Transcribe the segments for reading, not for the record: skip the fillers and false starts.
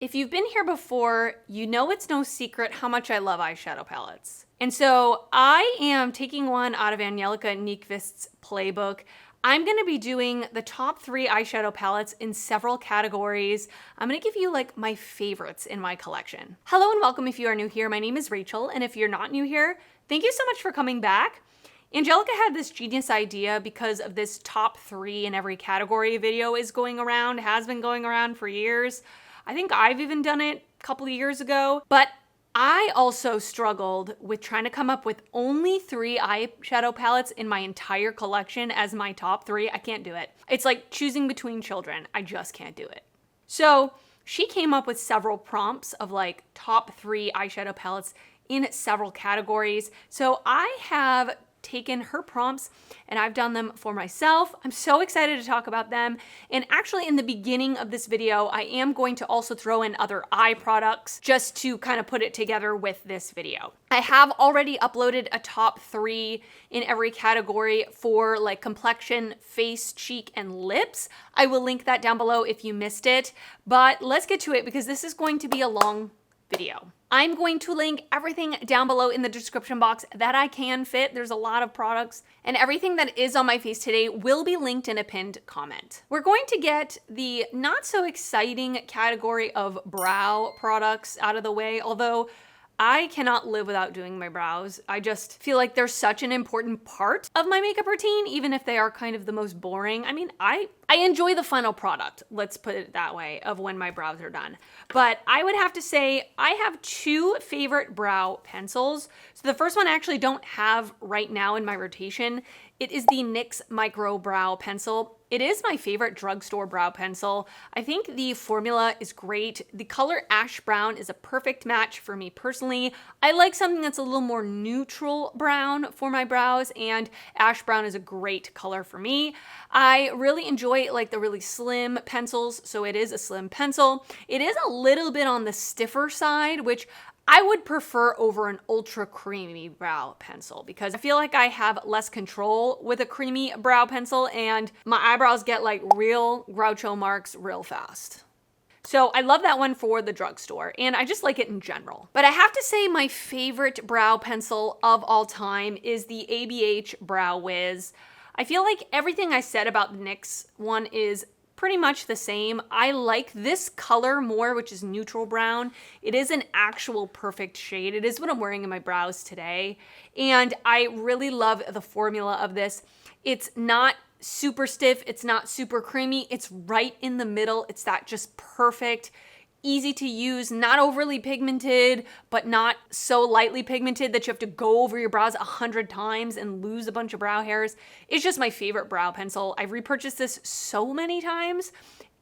If you've been here before, you know it's no secret how much I love eyeshadow palettes. And so I am taking one out of Angelica Nyqvist's playbook. I'm gonna be doing the top 3 eyeshadow palettes in several categories. I'm gonna give you like my favorites in my collection. Hello and welcome if you are new here. My name is Rachel, and if you're not new here, thank you so much for coming back. Angelica had this genius idea because of this top 3 in every category video is going around, has been going around for years. I think I've even done it a couple of years ago, but I also struggled with trying to come up with only 3 eyeshadow palettes in my entire collection as my top 3. I can't do it. It's like choosing between children. I just can't do it. So she came up with several prompts of like top 3 eyeshadow palettes in several categories. So I have taken her prompts and I've done them for myself. I'm so excited to talk about them. And actually in the beginning of this video, I am going to also throw in other eye products just to kind of put it together with this video. I have already uploaded a top 3 in every category for like complexion, face, cheek, and lips. I will link that down below if you missed it, but let's get to it because this is going to be a long video. I'm going to link everything down below in the description box that I can fit. There's a lot of products, and everything that is on my face today will be linked in a pinned comment. We're going to get the not so exciting category of brow products out of the way, although I cannot live without doing my brows. I just feel like they're such an important part of my makeup routine, even if they are kind of the most boring. I mean, I enjoy the final product, let's put it that way, of when my brows are done. But I would have to say I have 2 favorite brow pencils. So the first one I actually don't have right now in my rotation. It is the NYX Micro Brow Pencil. It is my favorite drugstore brow pencil. I think the formula is great. The color ash brown is a perfect match for me personally. I like something that's a little more neutral brown for my brows, and ash brown is a great color for me. I really enjoy like the really slim pencils, so it is a slim pencil. It is a little bit on the stiffer side, which I would prefer over an ultra creamy brow pencil because I feel like I have less control with a creamy brow pencil and my eyebrows get like real Groucho marks real fast. So I love that one for the drugstore, and I just like it in general. But I have to say my favorite brow pencil of all time is the ABH Brow Wiz. I feel like everything I said about the NYX one is pretty much the same. I like this color more, which is neutral brown. It is an actual perfect shade. It is what I'm wearing in my brows today. And I really love the formula of this. It's not super stiff. It's not super creamy. It's right in the middle. It's that just perfect, easy to use, not overly pigmented, but not so lightly pigmented that you have to go over your brows 100 times and lose a bunch of brow hairs. It's just my favorite brow pencil. I've repurchased this so many times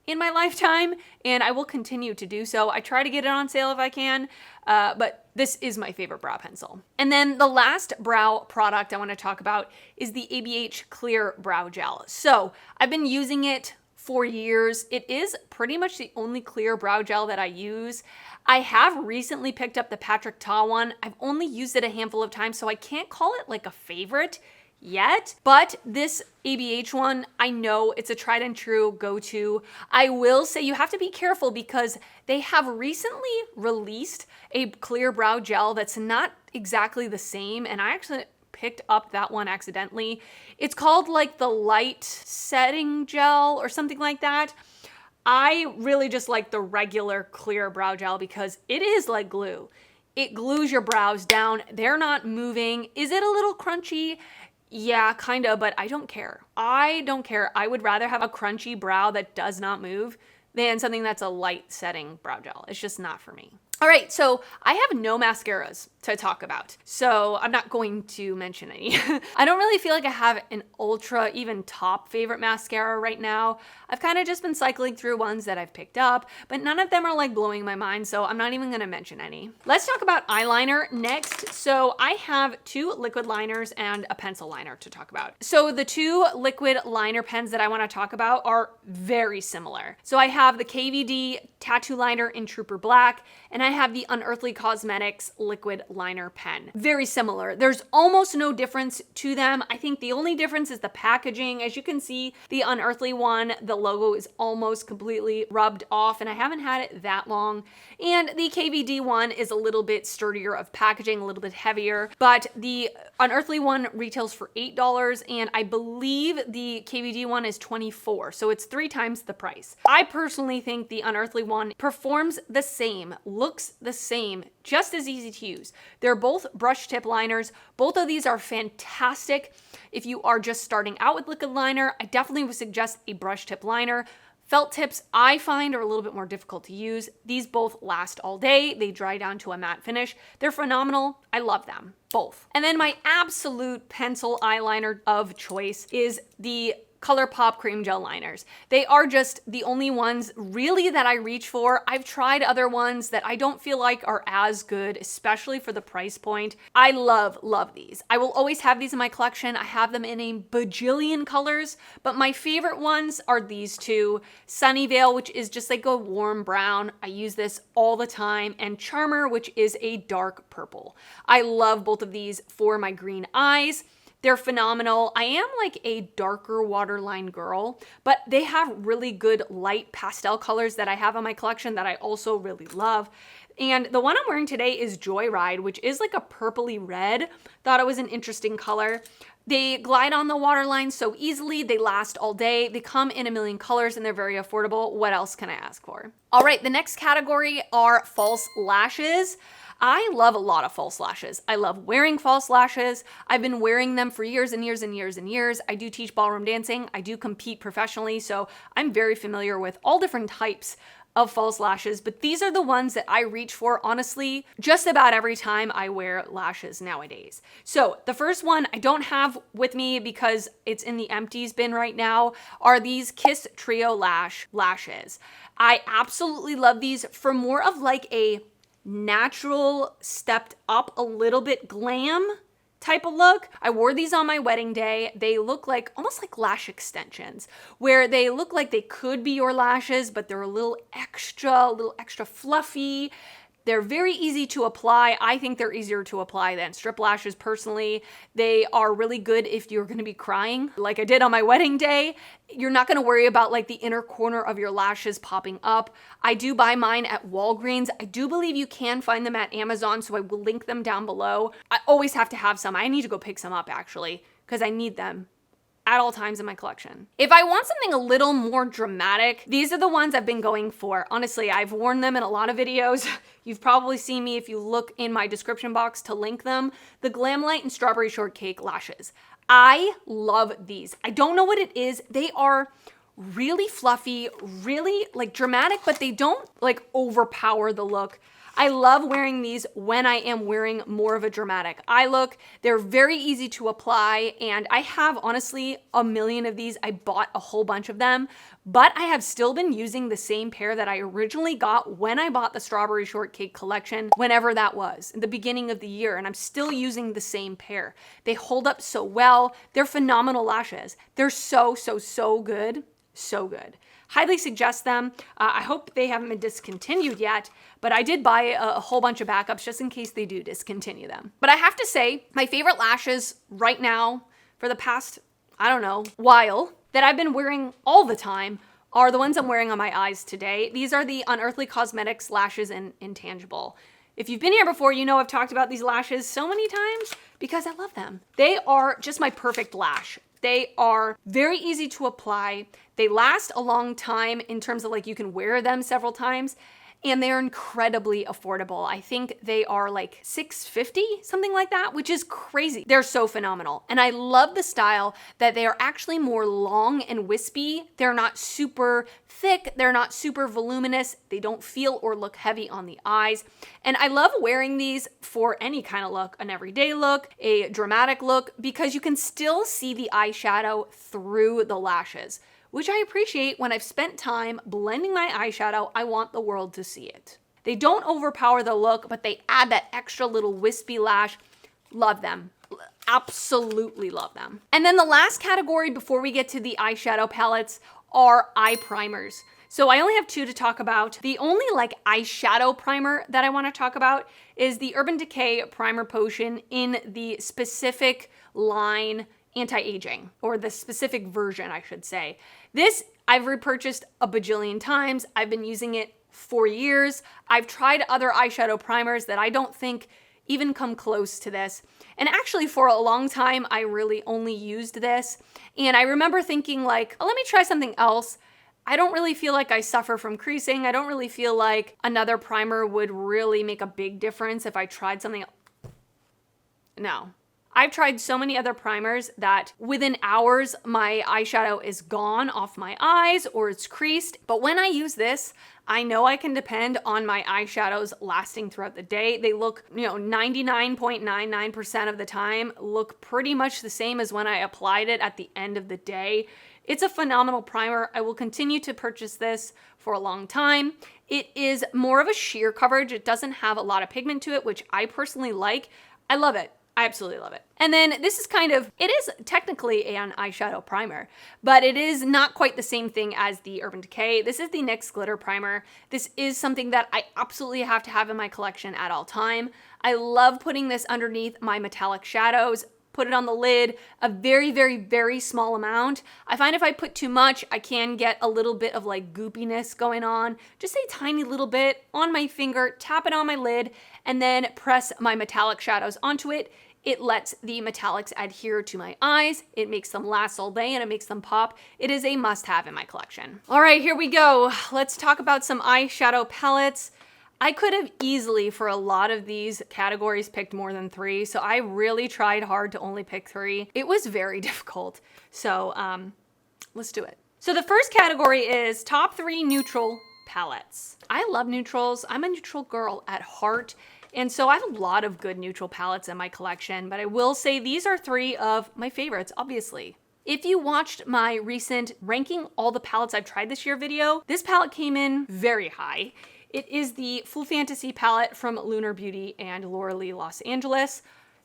in my lifetime, and I will continue to do so. I try to get it on sale if I can, but this is my favorite brow pencil. And then the last brow product I want to talk about is the ABH Clear Brow Gel. So I've been using it for years. It is pretty much the only clear brow gel that I use. I have recently picked up the Patrick Ta one. I've only used it a handful of times, so I can't call it like a favorite yet, but this ABH one, I know it's a tried and true go-to. I will say you have to be careful because they have recently released a clear brow gel that's not exactly the same, and I actually picked up that one accidentally. It's called like the light setting gel or something like that. I really just like the regular clear brow gel because it is like glue. It glues your brows down. They're not moving. Is it a little crunchy? Yeah, kind of, but I don't care. I don't care. I would rather have a crunchy brow that does not move than something that's a light setting brow gel. It's just not for me. All right, so I have no mascaras to talk about, so I'm not going to mention any. I don't really feel like I have an ultra, even top favorite mascara right now. I've kind of just been cycling through ones that I've picked up, but none of them are like blowing my mind, so I'm not even gonna mention any. Let's talk about eyeliner next. So I have 2 liquid liners and a pencil liner to talk about. So the 2 liquid liner pens that I wanna talk about are very similar. So I have the KVD Tattoo Liner in Trooper Black, and I I have the Unearthly Cosmetics Liquid Liner Pen. Very similar. There's almost no difference to them. I think the only difference is the packaging. As you can see, the Unearthly one, the logo is almost completely rubbed off, and I haven't had it that long. And the KVD one is a little bit sturdier of packaging, a little bit heavier, but the Unearthly one retails for $8, and I believe the KVD one is $24, so it's 3 times the price. I personally think the Unearthly one performs the same, looks the same, just as easy to use. They're both brush tip liners. Both of these are fantastic. If you are just starting out with liquid liner, I definitely would suggest a brush tip liner. Felt tips I find are a little bit more difficult to use. These both last all day. They dry down to a matte finish. They're phenomenal. I love them, both. And then my absolute pencil eyeliner of choice is the ColourPop Cream Gel Liners. They are just the only ones really that I reach for. I've tried other ones that I don't feel like are as good, especially for the price point. I love these. I will always have these in my collection. I have them in a bajillion colors, but my favorite ones are these two. Sunnyvale, which is just like a warm brown. I use this all the time. And Charmer, which is a dark purple. I love both of these for my green eyes. They're phenomenal. I am like a darker waterline girl, but they have really good light pastel colors that I have in my collection that I also really love. And the one I'm wearing today is Joyride, which is like a purpley red. Thought it was an interesting color. They glide on the waterline so easily. They last all day. They come in a million colors and they're very affordable. What else can I ask for? All right, the next category are false lashes. I love a lot of false lashes. I love wearing false lashes. I've been wearing them for years and years and years and years. I do teach ballroom dancing. I do compete professionally, so I'm very familiar with all different types of false lashes, but these are the ones that I reach for, honestly, just about every time I wear lashes nowadays. So the first one I don't have with me because it's in the empties bin right now are these Kiss Trio lashes. I absolutely love these for more of like a natural, stepped up a little bit glam type of look. I wore these on my wedding day. They look like almost like lash extensions, where they look like they could be your lashes, but they're a little extra fluffy. They're very easy to apply. I think they're easier to apply than strip lashes personally. They are really good if you're gonna be crying, like I did on my wedding day. You're not gonna worry about like the inner corner of your lashes popping up. I do buy mine at Walgreens. I do believe you can find them at Amazon, so I will link them down below. I always have to have some. I need to go pick some up actually, because I need them at all times in my collection. If I want something a little more dramatic, these are the ones I've been going for. Honestly, I've worn them in a lot of videos. You've probably seen me if you look in my description box to link them. The Glamlite and Strawberry Shortcake lashes. I love these. I don't know what it is. They are really fluffy, really like dramatic, but they don't like overpower the look. I love wearing these when I am wearing more of a dramatic eye look. They're very easy to apply, and I have honestly a million of these. I bought a whole bunch of them, but I have still been using the same pair that I originally got when I bought the Strawberry Shortcake collection, whenever that was, in the beginning of the year, and I'm still using the same pair. They hold up so well. They're phenomenal lashes. They're so good. So good. Highly suggest them. I hope they haven't been discontinued yet, but I did buy a whole bunch of backups just in case they do discontinue them. But I have to say, my favorite lashes right now for the past, I don't know, while that I've been wearing all the time are the ones I'm wearing on my eyes today. These are the Unearthly Cosmetics Lashes in Intangible. If you've been here before, you know I've talked about these lashes so many times because I love them. They are just my perfect lash. They are very easy to apply. They last a long time in terms of like you can wear them several times, and they're incredibly affordable. I think they are like $6.50, something like that, which is crazy. They're so phenomenal. And I love the style that they are actually more long and wispy. They're not super thick. They're not super voluminous. They don't feel or look heavy on the eyes. And I love wearing these for any kind of look, an everyday look, a dramatic look, because you can still see the eyeshadow through the lashes, which I appreciate. When I've spent time blending my eyeshadow, I want the world to see it. They don't overpower the look, but they add that extra little wispy lash. Love them. Absolutely love them. And then the last category before we get to the eyeshadow palettes are eye primers. So I only have two to talk about. The only like eyeshadow primer that I want to talk about is the Urban Decay Primer Potion in the specific line anti-aging, or the specific version, I should say. This I've repurchased a bajillion times. I've been using it for years. I've tried other eyeshadow primers that I don't think even come close to this. And actually for a long time, I really only used this. And I remember thinking like, oh, let me try something else. I don't really feel like I suffer from creasing. I don't really feel like another primer would really make a big difference if I tried something else. No. I've tried so many other primers that within hours, my eyeshadow is gone off my eyes or it's creased. But when I use this, I know I can depend on my eyeshadows lasting throughout the day. They look, 99.99% of the time look pretty much the same as when I applied it at the end of the day. It's a phenomenal primer. I will continue to purchase this for a long time. It is more of a sheer coverage. It doesn't have a lot of pigment to it, which I personally like. I love it. I absolutely love it. And then this is it is technically an eyeshadow primer, but it is not quite the same thing as the Urban Decay. This is the NYX Glitter Primer. This is something that I absolutely have to have in my collection at all time. I love putting this underneath my metallic shadows, put it on the lid, a very, very, very small amount. I find if I put too much, I can get a little bit of like goopiness going on. Just a tiny little bit on my finger, tap it on my lid, and then press my metallic shadows onto it. It lets the metallics adhere to my eyes. It makes them last all day and it makes them pop. It is a must-have in my collection. All right, here we go. Let's talk about some eyeshadow palettes. I could have easily, for a lot of these categories, picked more than 3. So I really tried hard to only pick 3. It was very difficult. So let's do it. So the first category is top 3 neutral palettes. I love neutrals. I'm a neutral girl at heart. And so I have a lot of good neutral palettes in my collection, but I will say these are 3 of my favorites, obviously. If you watched my recent ranking all the palettes I've tried this year video, this palette came in very high. It is the Full Fantasy palette from Lunar Beauty and Laura Lee Los Angeles.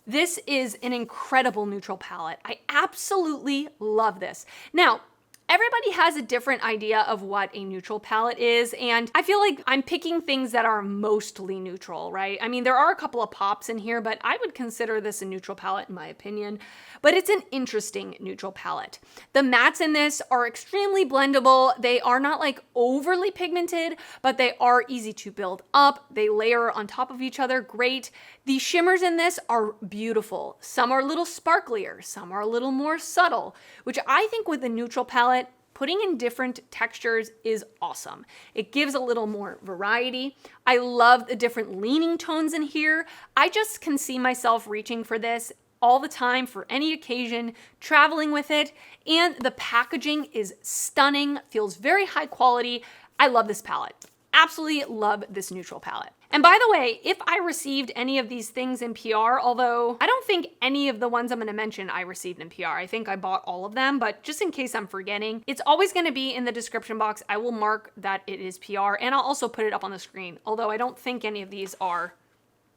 This is an incredible neutral palette. I absolutely love this. Now, everybody has a different idea of what a neutral palette is, and I feel like I'm picking things that are mostly neutral, right? I mean, there are a couple of pops in here, but I would consider this a neutral palette in my opinion, but it's an interesting neutral palette. The mattes in this are extremely blendable. They are not like overly pigmented, but they are easy to build up. They layer on top of each other great. The shimmers in this are beautiful. Some are a little sparklier, some are a little more subtle, which I think with a neutral palette, putting in different textures is awesome. It gives a little more variety. I love the different leaning tones in here. I just can see myself reaching for this all the time for any occasion, traveling with it, and the packaging is stunning, feels very high quality. I love this palette. Absolutely love this neutral palette. And by the way, if I received any of these things in PR, although I don't think any of the ones I'm gonna mention I received in PR, I think I bought all of them, but just in case I'm forgetting, it's always gonna be in the description box. I will mark that it is PR, and I'll also put it up on the screen, although I don't think any of these are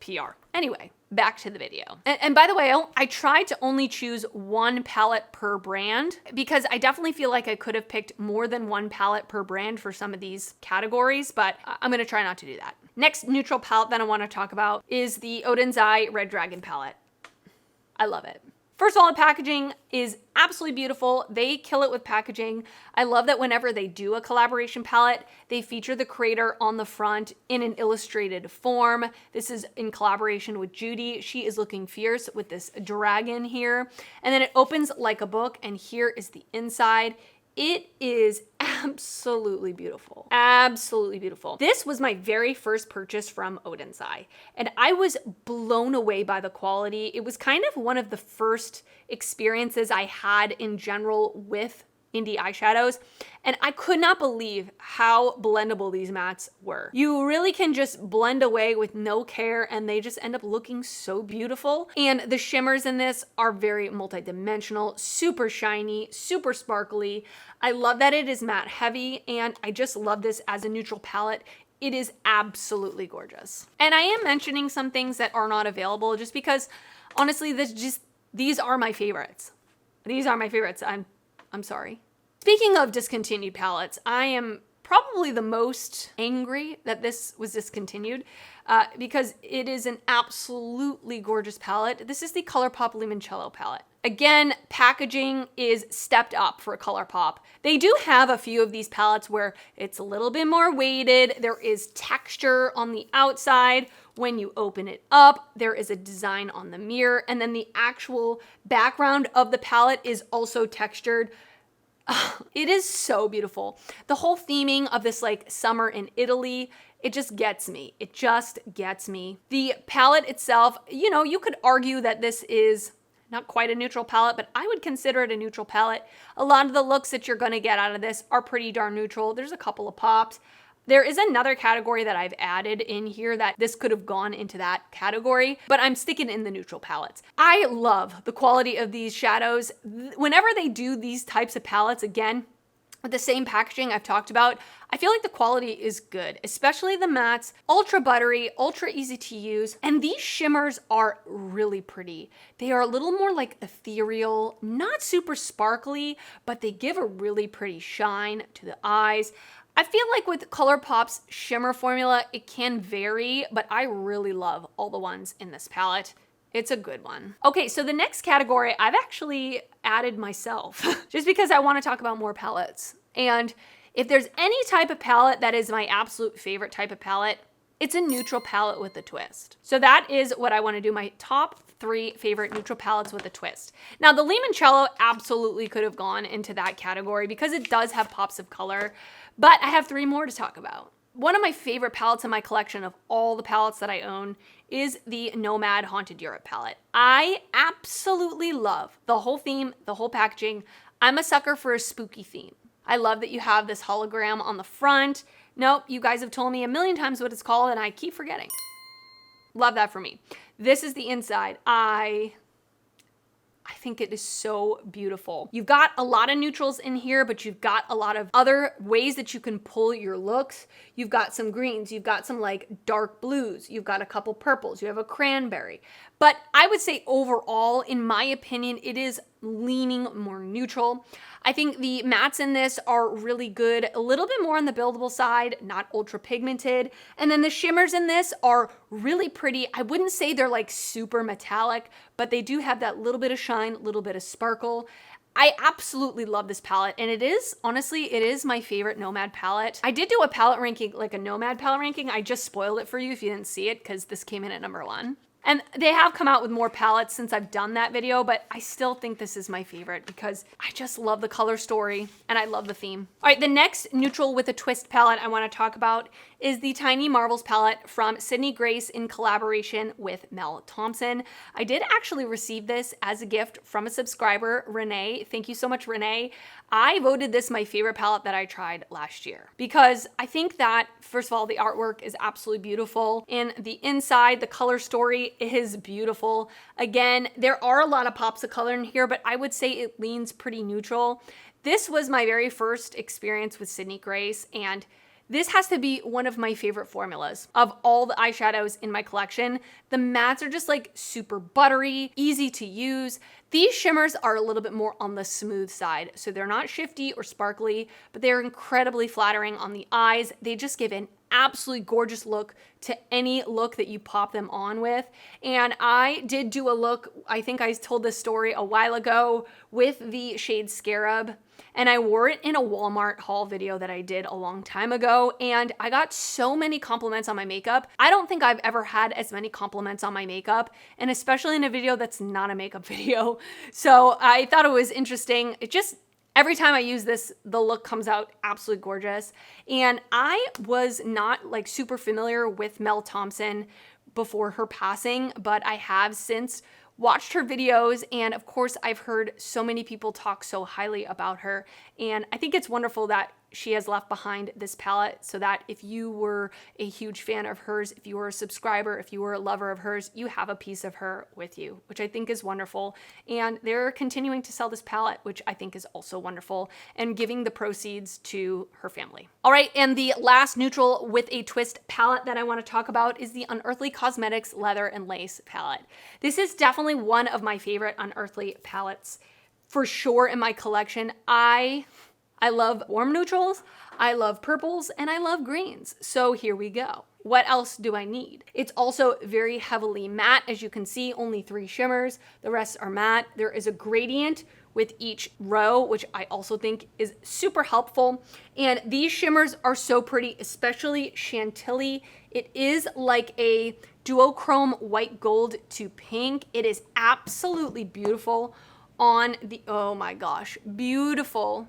PR. Anyway, back to the video. And by the way, I tried to only choose one palette per brand because I definitely feel like I could have picked more than one palette per brand for some of these categories, but I'm gonna try not to do that. Next neutral palette that I wanna talk about is the Oden's Eye Red Dragon palette. I love it. First of all, the packaging is absolutely beautiful. They kill it with packaging. I love that whenever they do a collaboration palette, they feature the creator on the front in an illustrated form. This is in collaboration with Judy. She is looking fierce with this dragon here. And then it opens like a book, and here is the inside. It is absolutely beautiful. Absolutely beautiful. This was my very first purchase from Oden's Eye, and I was blown away by the quality. It was kind of one of the first experiences I had in general with indie eyeshadows, and I could not believe how blendable these mattes were. You really can just blend away with no care, and they just end up looking so beautiful. And the shimmers in this are very multidimensional, super shiny, super sparkly. I love that it is matte heavy, and I just love this as a neutral palette. It is absolutely gorgeous. And I am mentioning some things that are not available just because honestly, these are my favorites. These are my favorites. I'm sorry. Speaking of discontinued palettes, I am probably the most angry that this was discontinued because it is an absolutely gorgeous palette. This is the ColourPop Limoncello palette. Again, packaging is stepped up for ColourPop. They do have a few of these palettes where it's a little bit more weighted. There is texture on the outside. When you open it up, there is a design on the mirror, and then the actual background of the palette is also textured. It is so beautiful. The whole theming of this like summer in Italy, it just gets me. It just gets me. The palette itself, you know, you could argue that this is not quite a neutral palette, but I would consider it a neutral palette. A lot of the looks that you're gonna get out of this are pretty darn neutral. There's a couple of pops. There is another category that I've added in here that this could have gone into that category, but I'm sticking in the neutral palettes. I love the quality of these shadows. Whenever they do these types of palettes, again, with the same packaging I've talked about, I feel like the quality is good, especially the mattes, ultra buttery, ultra easy to use, and these shimmers are really pretty. They are a little more like ethereal, not super sparkly, but they give a really pretty shine to the eyes. I feel like with ColourPop's shimmer formula, it can vary, but I really love all the ones in this palette. It's a good one. Okay, so the next category I've actually added myself just because I want to talk about more palettes. And if there's any type of palette that is my absolute favorite type of palette, it's a neutral palette with a twist. So that is what I want to do, my top 3 favorite neutral palettes with a twist. Now the Limoncello absolutely could have gone into that category because it does have pops of color, but I have 3 more to talk about. One of my favorite palettes in my collection of all the palettes that I own is the Nomad Haunted Europe palette. I absolutely love the whole theme, the whole packaging. I'm a sucker for a spooky theme. I love that you have this hologram on the front. Nope, you guys have told me a million times what it's called and I keep forgetting. Love that for me. This is the inside. I think it is so beautiful. You've got a lot of neutrals in here, but you've got a lot of other ways that you can pull your looks. You've got some greens, you've got some like dark blues, you've got a couple purples, you have a cranberry. But I would say overall, in my opinion, it is leaning more neutral. I think the mattes in this are really good, a little bit more on the buildable side, not ultra pigmented. And then the shimmers in this are really pretty. I wouldn't say they're like super metallic, but they do have that little bit of shine, a little bit of sparkle. I absolutely love this palette, and it is, honestly, it is my favorite Nomad palette. I did do a palette ranking, like a Nomad palette ranking. I just spoiled it for you if you didn't see it because this came in at number 1. And they have come out with more palettes since I've done that video, but I still think this is my favorite because I just love the color story and I love the theme. All right, the next neutral with a twist palette I want to talk about is the Tiny Marvels palette from Sydney Grace in collaboration with Mel Thompson. I did actually receive this as a gift from a subscriber, Renee. Thank you so much, Renee. I voted this my favorite palette that I tried last year because I think that, first of all, the artwork is absolutely beautiful. And the inside, the color story is beautiful. Again, there are a lot of pops of color in here, but I would say it leans pretty neutral. This was my very first experience with Sydney Grace, and this has to be one of my favorite formulas of all the eyeshadows in my collection. The mattes are just like super buttery, easy to use. These shimmers are a little bit more on the smooth side, so they're not shifty or sparkly, but they're incredibly flattering on the eyes. They just give an absolutely gorgeous look to any look that you pop them on with. And I did do a look, I think I told this story a while ago, with the shade Scarab, and I wore it in a Walmart haul video that I did a long time ago, and I got so many compliments on my makeup. I don't think I've ever had as many compliments on my makeup, and especially in a video that's not a makeup video. So I thought it was interesting. It just, every time I use this, the look comes out absolutely gorgeous. And I was not like super familiar with Mel Thompson before her passing, but I have since watched her videos, and of course I've heard so many people talk so highly about her, and I think it's wonderful that she has left behind this palette so that if you were a huge fan of hers, if you were a subscriber, if you were a lover of hers, you have a piece of her with you, which I think is wonderful. And they're continuing to sell this palette, which I think is also wonderful, and giving the proceeds to her family. All right, and the last neutral with a twist palette that I want to talk about is the Unearthly Cosmetics Leather and Lace palette. This is definitely one of my favorite Unearthly palettes for sure in my collection. I love warm neutrals. I love purples and I love greens. So here we go. What else do I need? It's also very heavily matte. As you can see, only 3 shimmers. The rest are matte. There is a gradient with each row, which I also think is super helpful. And these shimmers are so pretty, especially Chantilly. It is like a duochrome white gold to pink. It is absolutely beautiful on the, oh my gosh, beautiful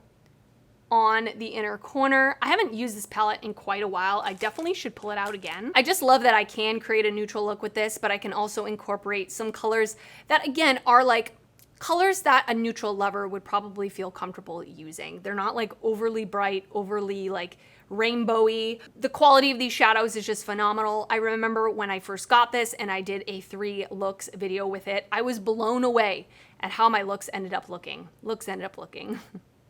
on the inner corner. I haven't used this palette in quite a while. I definitely should pull it out again. I just love that I can create a neutral look with this, but I can also incorporate some colors that, again, are like colors that a neutral lover would probably feel comfortable using. They're not like overly bright, overly like rainbowy. The quality of these shadows is just phenomenal. I remember when I first got this and I did a 3 looks video with it, I was blown away at how my looks ended up looking.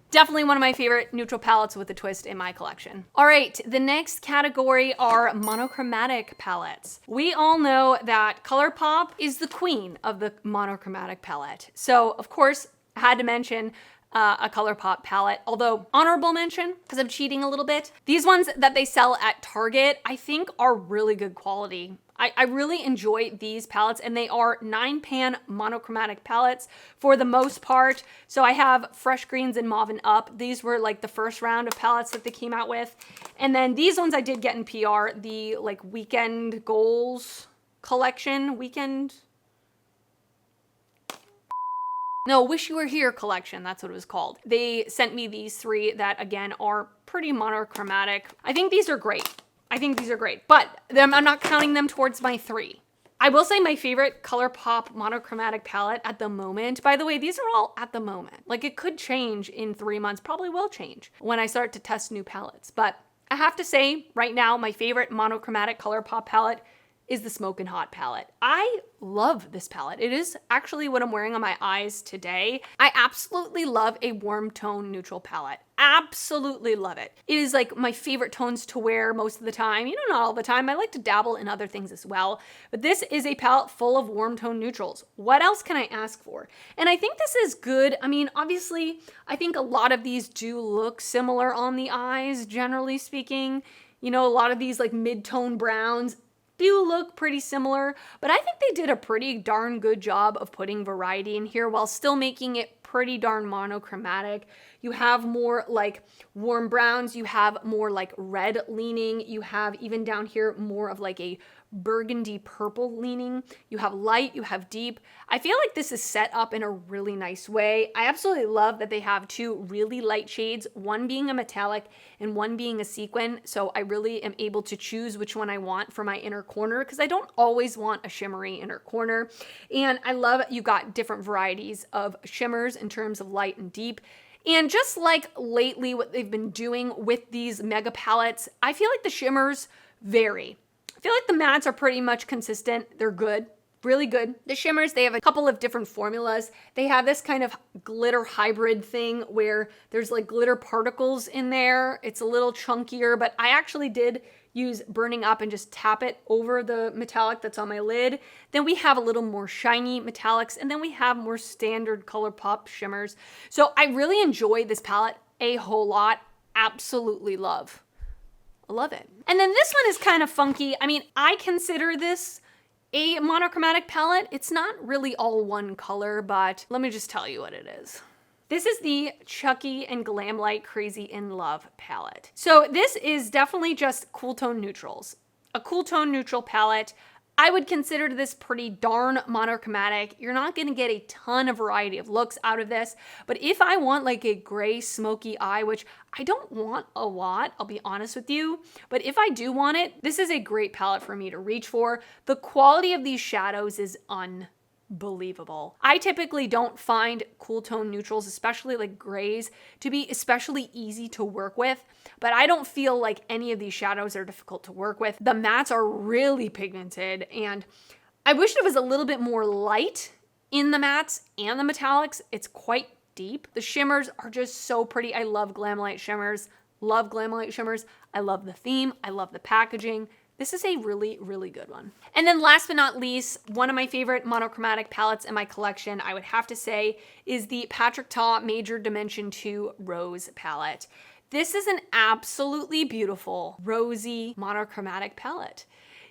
Definitely one of my favorite neutral palettes with a twist in my collection. All right, the next category are monochromatic palettes. We all know that ColourPop is the queen of the monochromatic palette. So of course, I had to mention a ColourPop palette, although honorable mention because I'm cheating a little bit. These ones that they sell at Target, I think are really good quality. I really enjoy these palettes, and they are 9-pan monochromatic palettes for the most part. So I have Fresh Greens and Mauve and Up. These were like the first round of palettes that they came out with. And then these ones I did get in PR, the like Weekend Goals collection, Wish You Were Here collection, that's what it was called. They sent me these 3 that, again, are pretty monochromatic. I think these are great. But I'm not counting them towards my 3. I will say my favorite ColourPop monochromatic palette at the moment, by the way, these are all at the moment. Like, it could change in 3 months, probably will change when I start to test new palettes. But I have to say, right now, my favorite monochromatic ColourPop palette is the Smokin' Hot palette. I love this palette. It is actually what I'm wearing on my eyes today. I absolutely love a warm tone neutral palette. Absolutely love it. It is like my favorite tones to wear most of the time. You know, not all the time. I like to dabble in other things as well. But this is a palette full of warm tone neutrals. What else can I ask for? And I think this is good. I mean, obviously, I think a lot of these do look similar on the eyes, generally speaking. You know, a lot of these like mid-tone browns do look pretty similar, but I think they did a pretty darn good job of putting variety in here while still making it pretty darn monochromatic. You have more like warm browns, you have more like red leaning, you have even down here more of like a burgundy purple leaning. You have light, you have deep. I feel like this is set up in a really nice way. I absolutely love that they have 2 really light shades, one being a metallic and one being a sequin. So I really am able to choose which one I want for my inner corner because I don't always want a shimmery inner corner. And I love you got different varieties of shimmers in terms of light and deep. And just like lately what they've been doing with these mega palettes, I feel like the shimmers vary. I feel like the mattes are pretty much consistent. They're good, really good. The shimmers, they have a couple of different formulas. They have this kind of glitter hybrid thing where there's like glitter particles in there. It's a little chunkier, but I actually did use Burning Up and just tap it over the metallic that's on my lid. Then we have a little more shiny metallics, and then we have more standard ColourPop shimmers. So I really enjoy this palette a whole lot. Absolutely love. I love it. And then this one is kind of funky. I mean, I consider this a monochromatic palette. It's not really all one color, but let me just tell you what it is. This is the Chucky and Glamlight Crazy in Love palette. So this is definitely just cool tone neutrals. A cool tone neutral palette. I would consider this pretty darn monochromatic. You're not gonna get a ton of variety of looks out of this, but if I want like a gray smoky eye, which I don't want a lot, I'll be honest with you, but if I do want it, this is a great palette for me to reach for. The quality of these shadows is unbelievable. I typically don't find cool tone neutrals, especially like grays, to be especially easy to work with, but I don't feel like any of these shadows are difficult to work with. The mattes are really pigmented, and I wish it was a little bit more light in the mattes and the metallics. It's quite deep. The shimmers are just so pretty. I love Glamlight shimmers. Love Glamlight shimmers. I love the theme. I love the packaging. This is a really, really good one. And then last but not least, one of my favorite monochromatic palettes in my collection, I would have to say, is the Patrick Ta Major Dimension 2 Rose palette. This is an absolutely beautiful rosy monochromatic palette.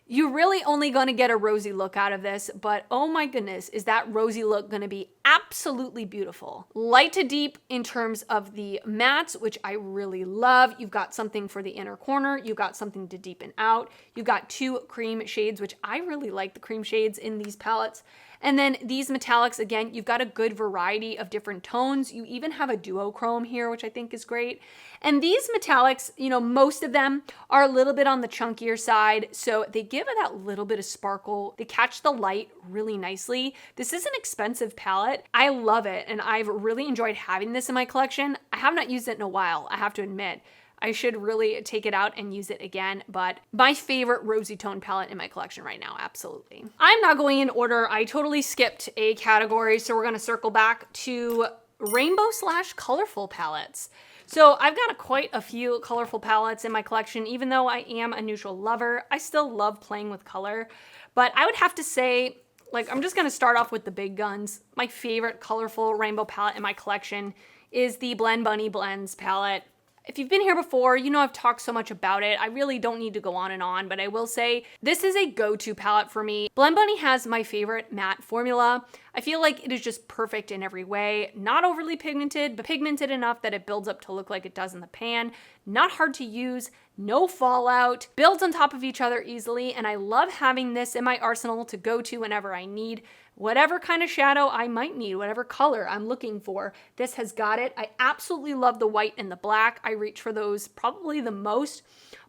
You're really only going to get a rosy look out of this, but oh my goodness, is that rosy look going to be absolutely beautiful. Light to deep in terms of the mattes, which I really love. You've got something for the inner corner. You've got something to deepen out. You've got 2 cream shades, which I really like the cream shades in these palettes. And then these metallics, again, you've got a good variety of different tones. You even have a duochrome here, which I think is great. And these metallics, you know, most of them are a little bit on the chunkier side, so they give it that little bit of sparkle. They catch the light really nicely. This is an expensive palette. I love it, and I've really enjoyed having this in my collection. I have not used it in a while, I have to admit. I should really take it out and use it again, but my favorite rosy tone palette in my collection right now, absolutely. I'm not going in order. I totally skipped a category, so we're gonna circle back to rainbow/colorful palettes. So I've got quite a few colorful palettes in my collection. Even though I am a neutral lover, I still love playing with color. But I would have to say, like, I'm just gonna start off with the big guns. My favorite colorful rainbow palette in my collection is the Blend Bunny Blends palette. If you've been here before, you know I've talked so much about it. I really don't need to go on and on, but I will say this is a go-to palette for me. Blend Bunny has my favorite matte formula. I feel like it is just perfect in every way. Not overly pigmented, but pigmented enough that it builds up to look like it does in the pan. Not hard to use, no fallout, builds on top of each other easily, and I love having this in my arsenal to go to whenever I need whatever kind of shadow I might need, whatever color I'm looking for. This has got it. I absolutely love the white and the black. I reach for those probably the most,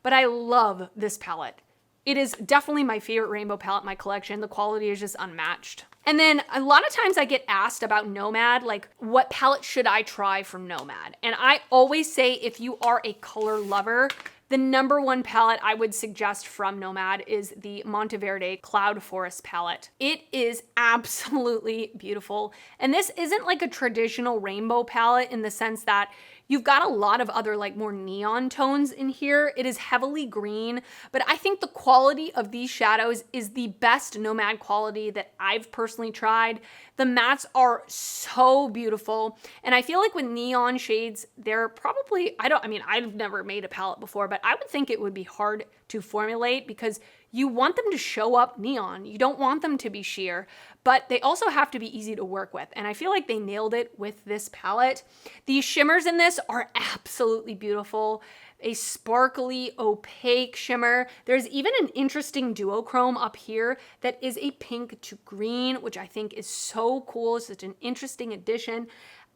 but I love this palette. It is definitely my favorite rainbow palette in my collection. The quality is just unmatched. And then a lot of times I get asked about Nomad, like what palette should I try from Nomad? And I always say if you are a color lover, the #1 palette I would suggest from Nomad is the Monteverde Cloud Forest palette. It is absolutely beautiful. And this isn't like a traditional rainbow palette in the sense that you've got a lot of other like more neon tones in here. It is heavily green, but I think the quality of these shadows is the best Nomad quality that I've personally tried. The mattes are so beautiful. And I feel like with neon shades, they're probably, I've never made a palette before, but I would think it would be hard to formulate because you want them to show up neon. You don't want them to be sheer, but they also have to be easy to work with. And I feel like they nailed it with this palette. The shimmers in this are absolutely beautiful. A sparkly, opaque shimmer. There's even an interesting duochrome up here that is a pink to green, which I think is so cool. It's such an interesting addition.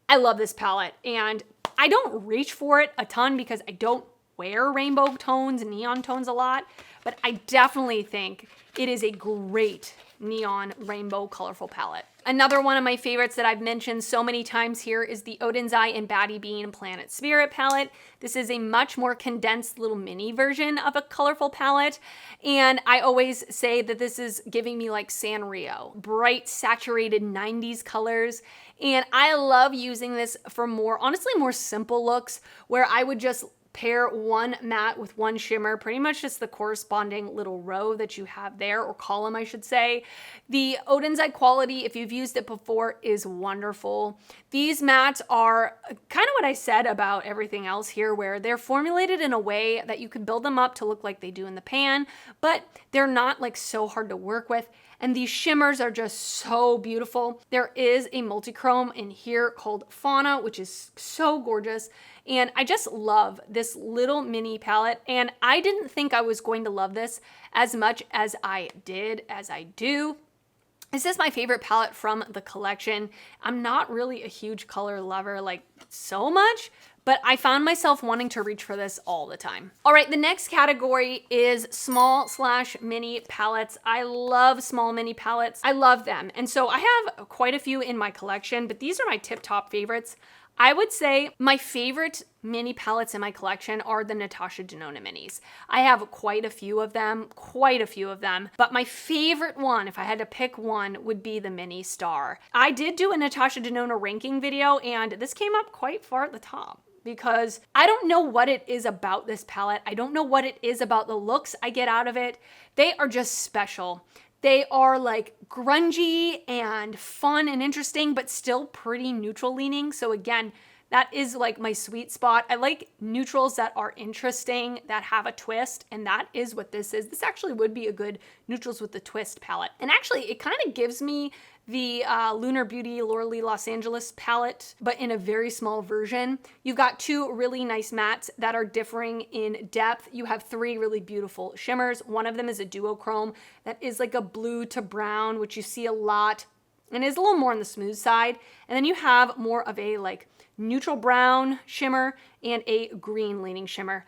I love this palette, and I don't reach for it a ton because I don't wear rainbow tones and neon tones a lot, but I definitely think it is a great neon rainbow colorful palette. Another one of my favorites that I've mentioned so many times here is the Oden's Eye and Batty Bean Planet Spirit palette. This is a much more condensed little mini version of a colorful palette. And I always say that this is giving me like Sanrio, bright, saturated 90s colors. And I love using this for honestly more simple looks where I would just pair one matte with one shimmer, pretty much just the corresponding little row that you have there, or column, I should say. The Oden's Eye quality, if you've used it before, is wonderful. These mattes are kind of what I said about everything else here, where they're formulated in a way that you could build them up to look like they do in the pan, but they're not like so hard to work with. And these shimmers are just so beautiful. There is a multi-chrome in here called Fauna, which is so gorgeous. And I just love this little mini palette. And I didn't think I was going to love this as much as I did, as I do. This is my favorite palette from the collection. I'm not really a huge color lover, like so much, but I found myself wanting to reach for this all the time. All right, the next category is small/mini palettes. I love small mini palettes. I love them. And so I have quite a few in my collection, but these are my tip-top favorites. I would say my favorite mini palettes in my collection are the Natasha Denona minis. I have quite a few of them, but my favorite one, if I had to pick one, would be the Mini Star. I did do a Natasha Denona ranking video, and this came up quite far at the top because I don't know what it is about this palette. I don't know what it is about the looks I get out of it. They are just special. They are like grungy and fun and interesting, but still pretty neutral leaning. So again, That is like my sweet spot. I like neutrals that are interesting, that have a twist, and that is what this is. This actually would be a good neutrals with the twist palette. And actually, it kind of gives me the Lunar Beauty Laura Lee Los Angeles palette, but in a very small version. You've got two really nice mattes that are differing in depth. You have three really beautiful shimmers. One of them is a duochrome that is like a blue to brown, which you see a lot and is a little more on the smooth side. And then you have more of a like neutral brown shimmer and a green leaning shimmer.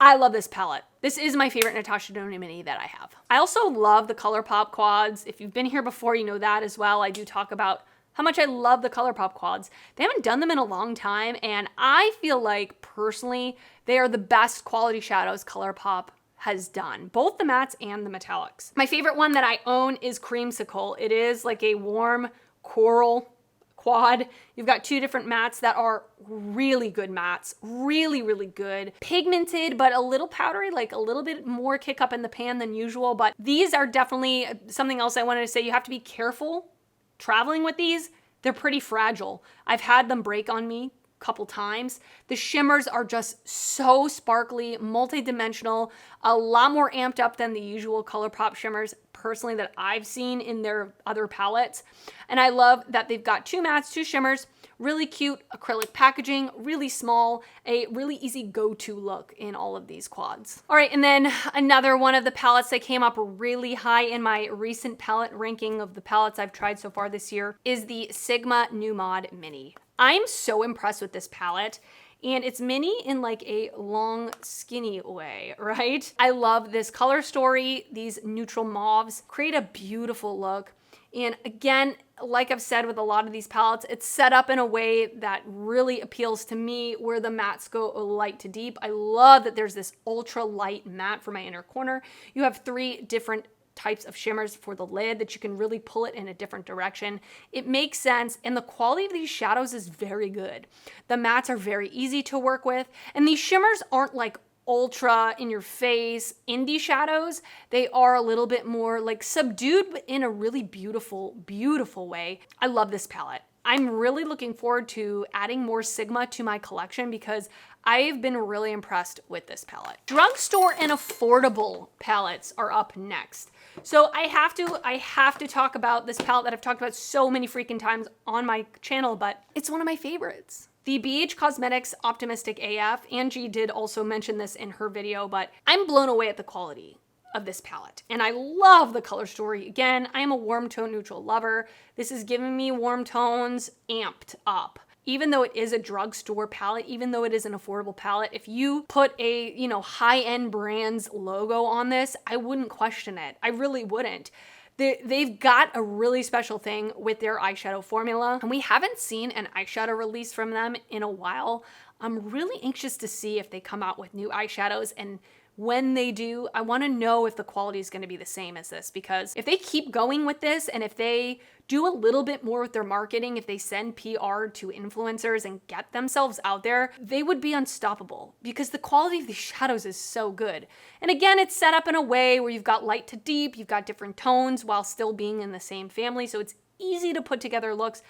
I love this palette. This is my favorite Natasha Denona mini that I have. I also love the ColourPop quads. If you've been here before, you know that as well. I do talk about how much I love the ColourPop quads. They haven't done them in a long time, and I feel like personally, they are the best quality shadows ColourPop has done, both the mattes and the metallics. My favorite one that I own is Creamsicle. It is like a warm coral quad. You've got two different mattes that are really good mattes, really, really good. Pigmented, but a little powdery, like a little bit more kick up in the pan than usual. But these are definitely something else I wanted to say. You have to be careful traveling with these. They're pretty fragile. I've had them break on me a couple times. The shimmers are just so sparkly, multi-dimensional, a lot more amped up than the usual ColourPop shimmers personally that I've seen in their other palettes. And I love that they've got two mattes, two shimmers, really cute acrylic packaging, really small, a really easy go-to look in all of these quads. All right, and then another one of the palettes that came up really high in my recent palette ranking of the palettes I've tried so far this year is the Sigma Nomad Mini. I'm so impressed with this palette. And it's mini in like a long, skinny way, right? I love this color story. These neutral mauves create a beautiful look. And again, like I've said with a lot of these palettes, it's set up in a way that really appeals to me, where the mattes go light to deep. I love that there's this ultra light matte for my inner corner. You have three different types of shimmers for the lid that you can really pull it in a different direction. It makes sense, and the quality of these shadows is very good. The mattes are very easy to work with, and these shimmers aren't like ultra in your face indie shadows. They are a little bit more like subdued, but in a really beautiful, beautiful way. I love this palette. I'm really looking forward to adding more Sigma to my collection because I've been really impressed with this palette. Drugstore and affordable palettes are up next. So I have to talk about this palette that I've talked about so many freaking times on my channel, but it's one of my favorites. The BH Cosmetics Optimistic AF. Angie did also mention this in her video, but I'm blown away at the quality of this palette. And I love the color story. Again, I am a warm tone neutral lover. This is giving me warm tones amped up. Even though it is a drugstore palette, even though it is an affordable palette, if you put a, high-end brand's logo on this, I wouldn't question it. I really wouldn't. They've got a really special thing with their eyeshadow formula, and we haven't seen an eyeshadow release from them in a while. I'm really anxious to see if they come out with new eyeshadows, and when they do, I want to know if the quality is going to be the same as this, because if they keep going with this and if they do a little bit more with their marketing, if they send PR to influencers and get themselves out there, they would be unstoppable because the quality of these shadows is so good. And again, it's set up in a way where you've got light to deep, you've got different tones while still being in the same family, so it's easy to put together looks.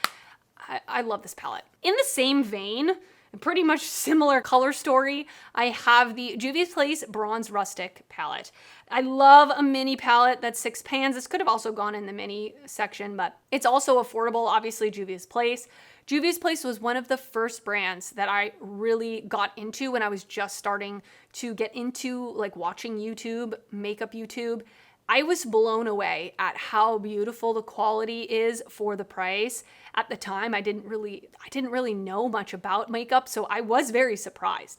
I love this palette. In the same vein, pretty much similar color story, I have the Juvia's Place Bronze Rustic palette. I love a mini palette that's 6 pans. This could have also gone in the mini section, but it's also affordable, obviously Juvia's Place. Juvia's Place was one of the first brands that I really got into when I was just starting to get into like watching YouTube, makeup YouTube. I was blown away at how beautiful the quality is for the price. At the time, I didn't really know much about makeup, so I was very surprised.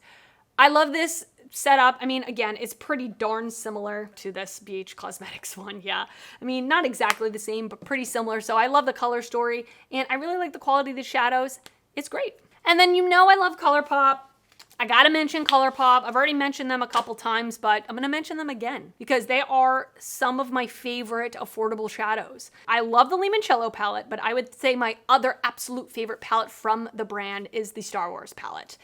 I love this setup. I mean, again, it's pretty darn similar to this BH Cosmetics one, yeah. I mean, not exactly the same, but pretty similar. So I love the color story, and I really like the quality of the shadows. It's great. And then I love ColourPop. I gotta mention ColourPop. I've already mentioned them a couple times, but I'm gonna mention them again because they are some of my favorite affordable shadows. I love the Limoncello palette, but I would say my other absolute favorite palette from the brand is the Star Wars palette.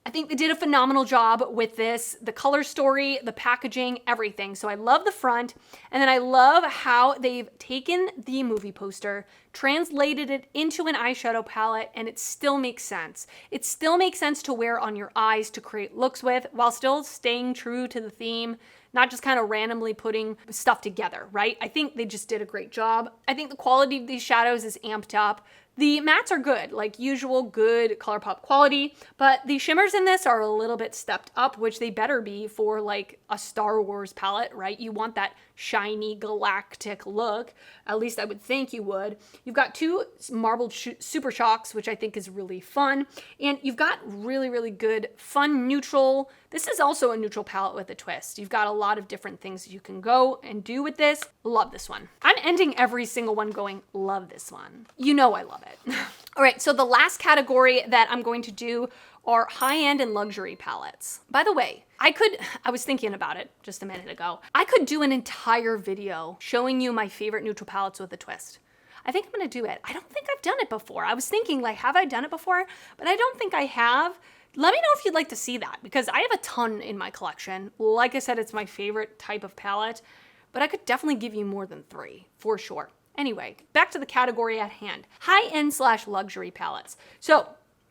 I think they did a phenomenal job with this, the color story, the packaging, everything. So I love the front, and then I love how they've taken the movie poster, translated it into an eyeshadow palette, and it still makes sense. It still makes sense to wear on your eyes to create looks with, while still staying true to the theme, not just kind of randomly putting stuff together, right? I think they just did a great job. I think the quality of these shadows is amped up. The mattes are good, like usual good ColourPop quality, but the shimmers in this are a little bit stepped up, which they better be for like a Star Wars palette, right? You want that shiny galactic look. At least I would think you would. You've got two marbled super shocks, which I think is really fun. And you've got really, really good fun neutral. This is also a neutral palette with a twist. You've got a lot of different things you can go and do with this. Love this one. I'm ending every single one going, love this one. You know I love it. All right, so the last category that I'm going to do are high-end and luxury palettes. By the way, I was thinking about it just a minute ago. I could do an entire video showing you my favorite neutral palettes with a twist. I think I'm gonna do it. I don't think I've done it before. I was thinking like, have I done it before? But I don't think I have. Let me know if you'd like to see that, because I have a ton in my collection. Like I said, it's my favorite type of palette, but I could definitely give you more than 3 for sure. Anyway, back to the category at hand, high-end / luxury palettes. So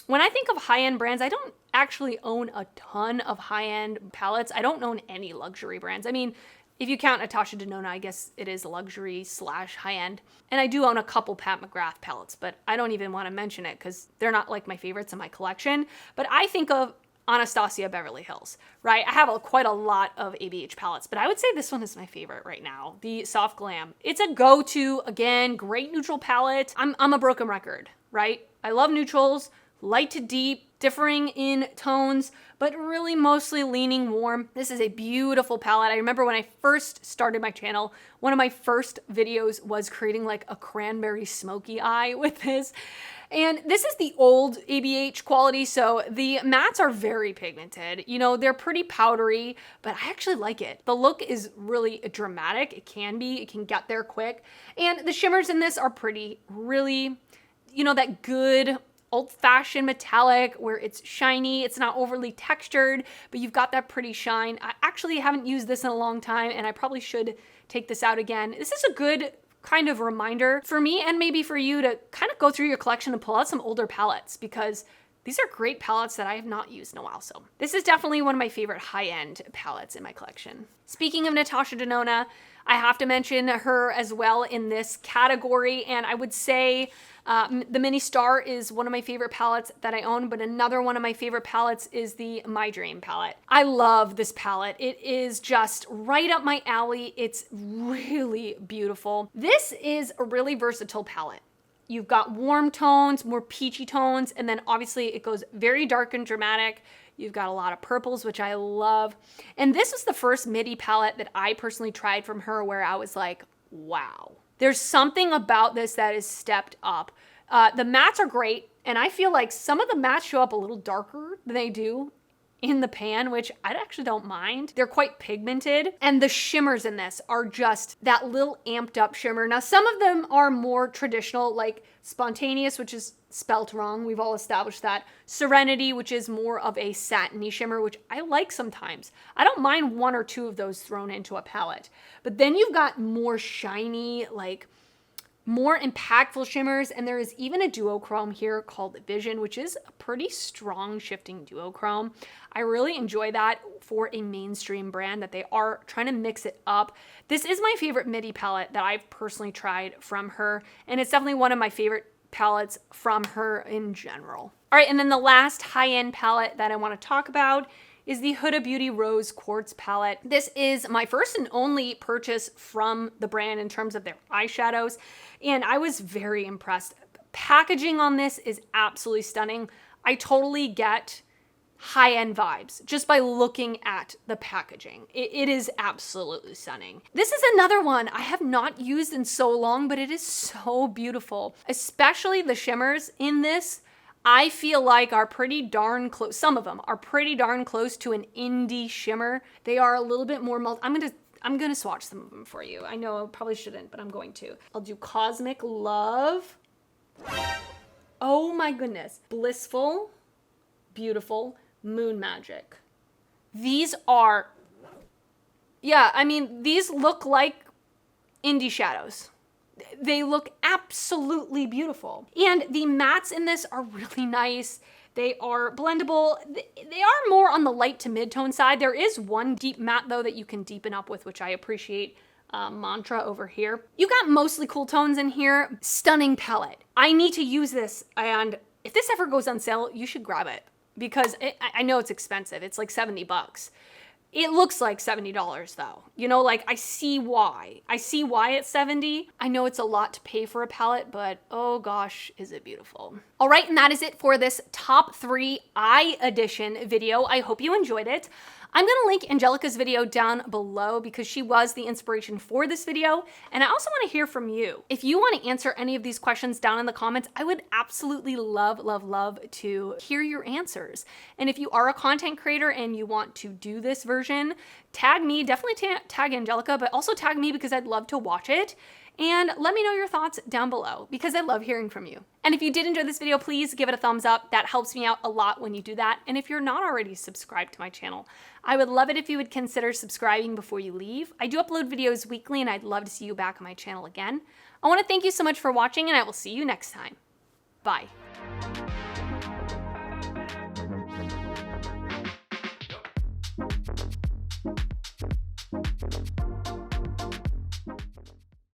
when I think of high-end brands, I don't actually own a ton of high-end palettes. I don't own any luxury brands. I mean, if you count Natasha Denona, I guess it is luxury / high-end. And I do own a couple Pat McGrath palettes, but I don't even want to mention it because they're not like my favorites in my collection. But I think of Anastasia Beverly Hills, right? I have quite a lot of ABH palettes, but I would say this one is my favorite right now, the Soft Glam. It's a go-to, again, great neutral palette. I'm a broken record, right? I love neutrals, light to deep, differing in tones, but really mostly leaning warm. This is a beautiful palette. I remember when I first started my channel, one of my first videos was creating like a cranberry smoky eye with this. And this is the old ABH quality, so the mattes are very pigmented. You know, they're pretty powdery, but I actually like it. The look is really dramatic. It can get there quick. And the shimmers in this are pretty, really, you know, that good old-fashioned metallic where it's shiny, it's not overly textured, but you've got that pretty shine. I actually haven't used this in a long time, and I probably should take this out again. This is a good kind of reminder for me and maybe for you to kind of go through your collection and pull out some older palettes, because these are great palettes that I have not used in a while. So this is definitely one of my favorite high-end palettes in my collection. Speaking of Natasha Denona, I have to mention her as well in this category, and I would say the Mini Star is one of my favorite palettes that I own, but another one of my favorite palettes is the My Dream palette. I love this palette. It is just right up my alley. It's really beautiful. This is a really versatile palette. You've got warm tones, more peachy tones, and then obviously it goes very dark and dramatic. You've got a lot of purples, which I love. And this was the first midi palette that I personally tried from her where I was like, wow. There's something about this that is stepped up. The mattes are great, and I feel like some of the mattes show up a little darker than they do in the pan, which I actually don't mind. They're quite pigmented, and the shimmers in this are just that little amped up shimmer. Now, some of them are more traditional, like Spontaneous, which is spelt wrong. We've all established that. Serenity, which is more of a satiny shimmer, which I like sometimes. I don't mind 1 or 2 of those thrown into a palette. But then you've got more shiny, like more impactful shimmers, and there is even a duochrome here called Vision, which is a pretty strong shifting duochrome. I really enjoy that for a mainstream brand, that they are trying to mix it up. This is my favorite midi palette that I've personally tried from her, and it's definitely one of my favorite palettes from her in general. All right, and then the last high-end palette that I want to talk about is the Huda Beauty Rose Quartz palette. This is my first and only purchase from the brand in terms of their eyeshadows, and I was very impressed. Packaging on this is absolutely stunning. I totally get high-end vibes just by looking at the packaging. It is absolutely stunning. This is another one I have not used in so long, but it is so beautiful, especially the shimmers in this. I feel like are pretty darn close. Some of them are pretty darn close to an indie shimmer. They are a little bit more I'm gonna swatch some of them for you. I know I probably shouldn't, but I'm going to. I'll do Cosmic Love. Oh my goodness. Blissful, beautiful, Moon Magic. These are, yeah, I mean, these look like indie shadows. They look absolutely beautiful. And the mattes in this are really nice. They are blendable. They are more on the light to mid-tone side. There is one deep matte though that you can deepen up with, which I appreciate. Mantra over here. You got mostly cool tones in here. Stunning palette. I need to use this, and if this ever goes on sale, you should grab it because I know it's expensive. It's like 70 bucks. It looks like $70 though. You know, like I see why. I see why it's 70. I know it's a lot to pay for a palette, but oh gosh, is it beautiful. All right, and that is it for this top 3 eye edition video. I hope you enjoyed it. I'm gonna link Angelica's video down below because she was the inspiration for this video. And I also wanna hear from you. If you wanna answer any of these questions down in the comments, I would absolutely love, love, love to hear your answers. And if you are a content creator and you want to do this version, tag me, definitely tag Angelica, but also tag me because I'd love to watch it. And let me know your thoughts down below because I love hearing from you. And if you did enjoy this video, please give it a thumbs up. That helps me out a lot when you do that. And if you're not already subscribed to my channel, I would love it if you would consider subscribing before you leave. I do upload videos weekly and I'd love to see you back on my channel again. I want to thank you so much for watching and I will see you next time. Bye.